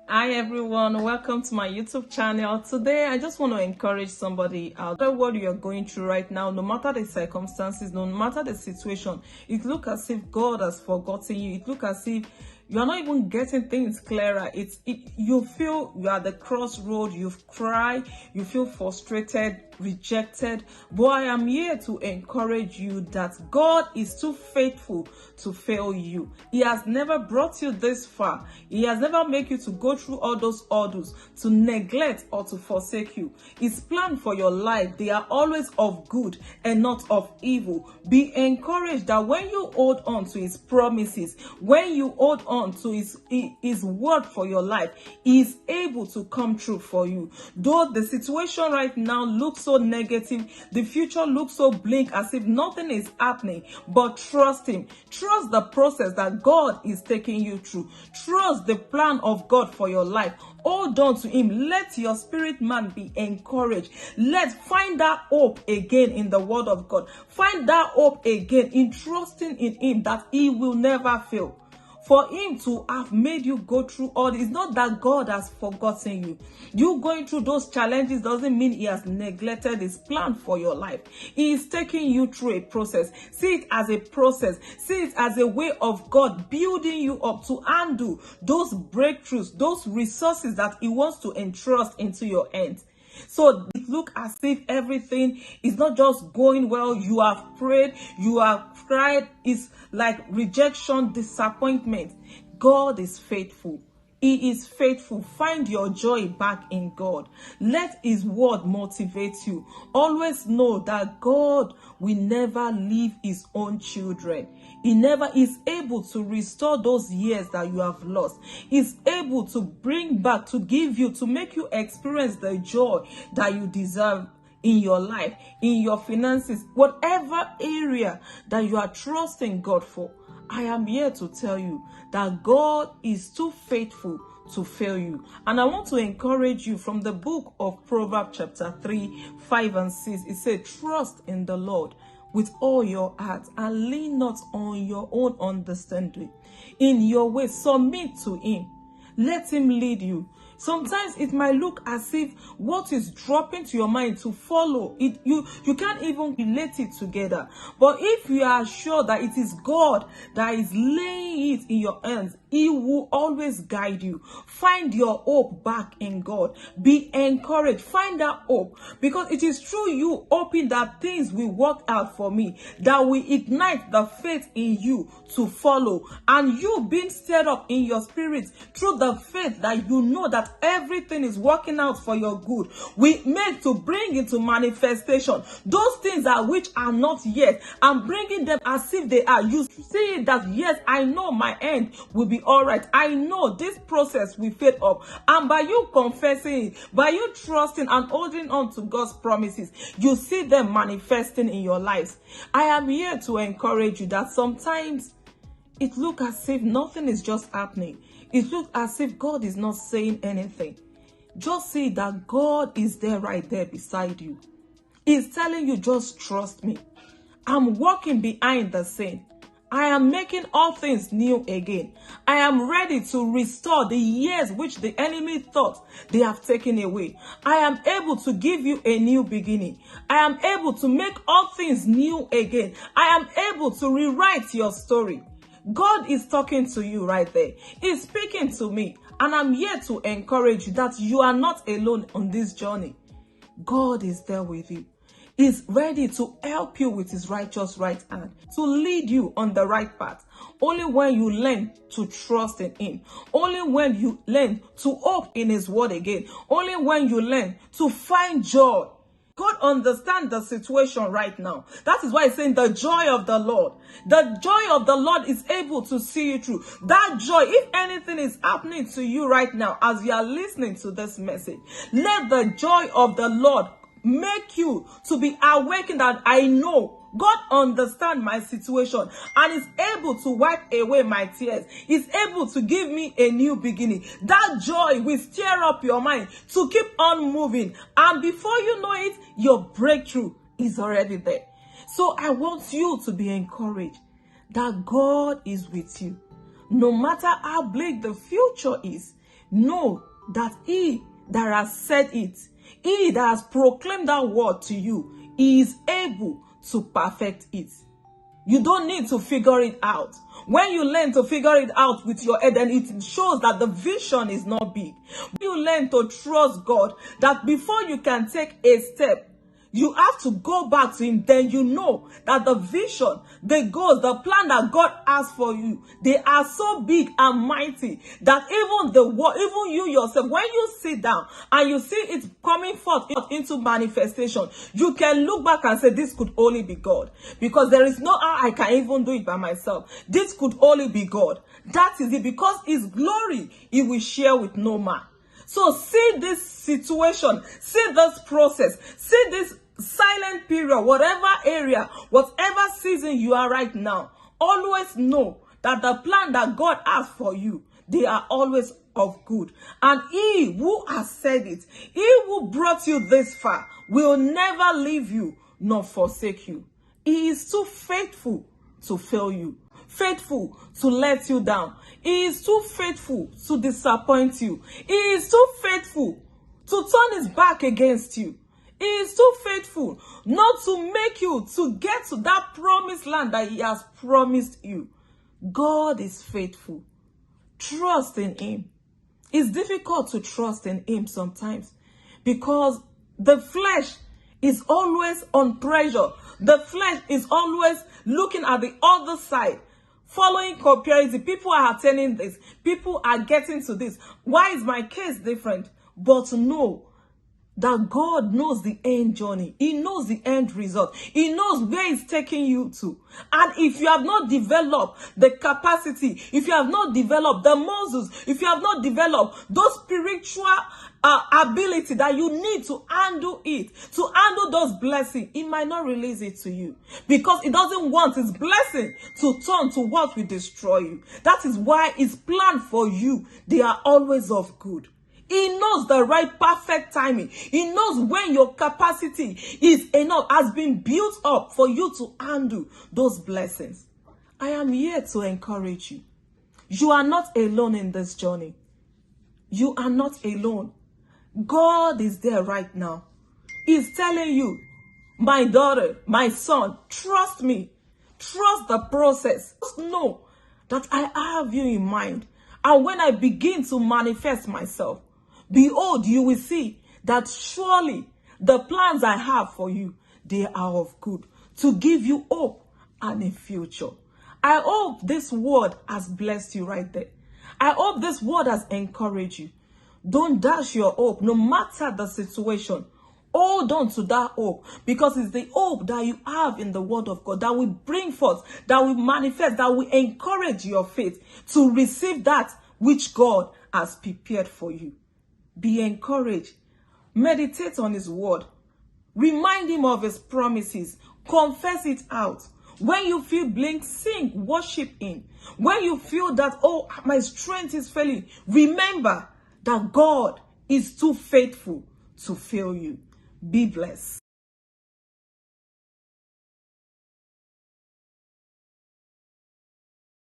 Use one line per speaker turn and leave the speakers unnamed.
Hi everyone, welcome to my YouTube channel. Today I just want to encourage somebody out there. What you're going through right now, no matter the circumstances, no matter the situation, it looks as if God has forgotten you. It looks as if you are not even getting things clearer. You feel you are at the crossroad, you've cried, you feel frustrated, rejected. But I am here to encourage you that God is too faithful to fail you. He has never brought you this far. He has never made you to go through all those hurdles, to neglect or to forsake you. His plan for your life, they are always of good and not of evil. Be encouraged that when you hold on to his promises, when you hold on to his word for your life, he is able to come true for you. Though the situation right now looks so negative, the future looks so bleak as if nothing is happening, but trust him. Trust the process that God is taking you through. Trust the plan of God for your life. Hold on to him. Let your spirit man be encouraged. Find that hope again in the word of God. Find that hope again in trusting in him that he will never fail. For him to have made you go through all this, it's not that God has forgotten you. You going through those challenges doesn't mean he has neglected his plan for your life. He is taking you through a process. See it as a process. See it as a way of God building you up to handle those breakthroughs, those resources that he wants to entrust into your hands. So it looks as if everything is not just going well. You have prayed, you have cried. It's like rejection, disappointment. God is faithful. He is faithful. Find your joy back in God. Let his word motivate you. Always know that God will never leave his own children. He never is able to restore those years that you have lost. He's able to bring back, to give you, to make you experience the joy that you deserve in your life, in your finances, whatever area that you are trusting God for. I am here to tell you that God is too faithful to fail you. And I want to encourage you from the book of Proverbs chapter 3, 5 and 6. It said, trust in the Lord with all your heart and lean not on your own understanding. In your way, submit to him. Let him lead you. Sometimes it might look as if what is dropping to your mind to follow it, you can't even relate it together. But if you are sure that it is God that is laying it in your hands, he will always guide you. Find your hope back in God. Be encouraged. Find that hope, because it is through you hoping that things will work out for me that will ignite the faith in you to follow, and you being stirred up in your spirit through the faith that you know that everything is working out for your good. We made to bring into manifestation those things that which are not yet, and bringing them as if they are. You see that, yes, I know my end will be all right. I know this process will fade up. And by you confessing it, by you trusting and holding on to God's promises, you see them manifesting in your lives. I am here to encourage you that sometimes it looks as if nothing is just happening. It looks as if God is not saying anything. Just see that God is there, right there beside you. He's telling you, just trust me. I'm walking behind the scene. I am making all things new again. I am ready to restore the years which the enemy thought they have taken away. I am able to give you a new beginning. I am able to make all things new again. I am able to rewrite your story. God is talking to you right there. He's speaking to me. And I'm here to encourage you that you are not alone on this journey. God is there with you. He's ready to help you with his righteous right hand, to lead you on the right path. Only when you learn to trust in him, only when you learn to hope in his word again, only when you learn to find joy. God understands the situation right now. That is why he's saying the joy of the Lord. The joy of the Lord is able to see you through. That joy, if anything is happening to you right now as you are listening to this message, let the joy of the Lord make you to be awakened that I know God understands my situation and is able to wipe away my tears. He's able to give me a new beginning. That joy will stir up your mind to keep on moving. And before you know it, your breakthrough is already there. So I want you to be encouraged that God is with you. No matter how bleak the future is, know that he that has said it, he that has proclaimed that word to you, he is able to perfect it. You don't need to figure it out. When you learn to figure it out with your head, then it shows that the vision is not big. When you learn to trust God, that before you can take a step, you have to go back to him. Then you know that the vision, the goals, the plan that God has for you, they are so big and mighty that even you yourself, when you sit down and you see it coming forth into manifestation, you can look back and say, this could only be God, because there is no how I can even do it by myself. This could only be God. That is it, because his glory he will share with no man. So see this situation, see this process, see this silent period, whatever area, whatever season you are right now. Always know that the plan that God has for you, they are always of good. And he who has said it, he who brought you this far, will never leave you nor forsake you. He is too faithful to fail you, faithful to let you down. He is too faithful to disappoint you. He is too faithful to turn his back against you. He is too faithful not to make you to get to that promised land that he has promised you. God is faithful. Trust in him. It's difficult to trust in him sometimes because the flesh is always on pressure. The flesh is always looking at the other side, following comparison. People are attaining this. People are getting to this. Why is my case different? But know that God knows the end journey. He knows the end result. He knows where he's taking you to. And if you have not developed the capacity, if you have not developed the muscles, if you have not developed those spiritual ability that you need to handle it, to handle those blessings, he might not release it to you because he doesn't want his blessing to turn to what will destroy you. That is why his plan for you, they are always of good. He knows the right perfect timing. He knows when your capacity is enough, has been built up for you to handle those blessings. I am here to encourage you. You are not alone in this journey. You are not alone. God is there right now. He's telling you, my daughter, my son, trust me. Trust the process. Just know that I have you in mind. And when I begin to manifest myself, behold, you will see that surely the plans I have for you, they are of good, to give you hope and a future. I hope this word has blessed you right there. I hope this word has encouraged you. Don't dash your hope, no matter the situation. Hold on to that hope, because it's the hope that you have in the word of God that will bring forth, that will manifest, that will encourage your faith to receive that which God has prepared for you. Be encouraged. Meditate on his word. Remind him of his promises. Confess it out. When you feel blink, sing, worship him. When you feel that, oh, my strength is failing, remember that God is too faithful to fail you. Be blessed.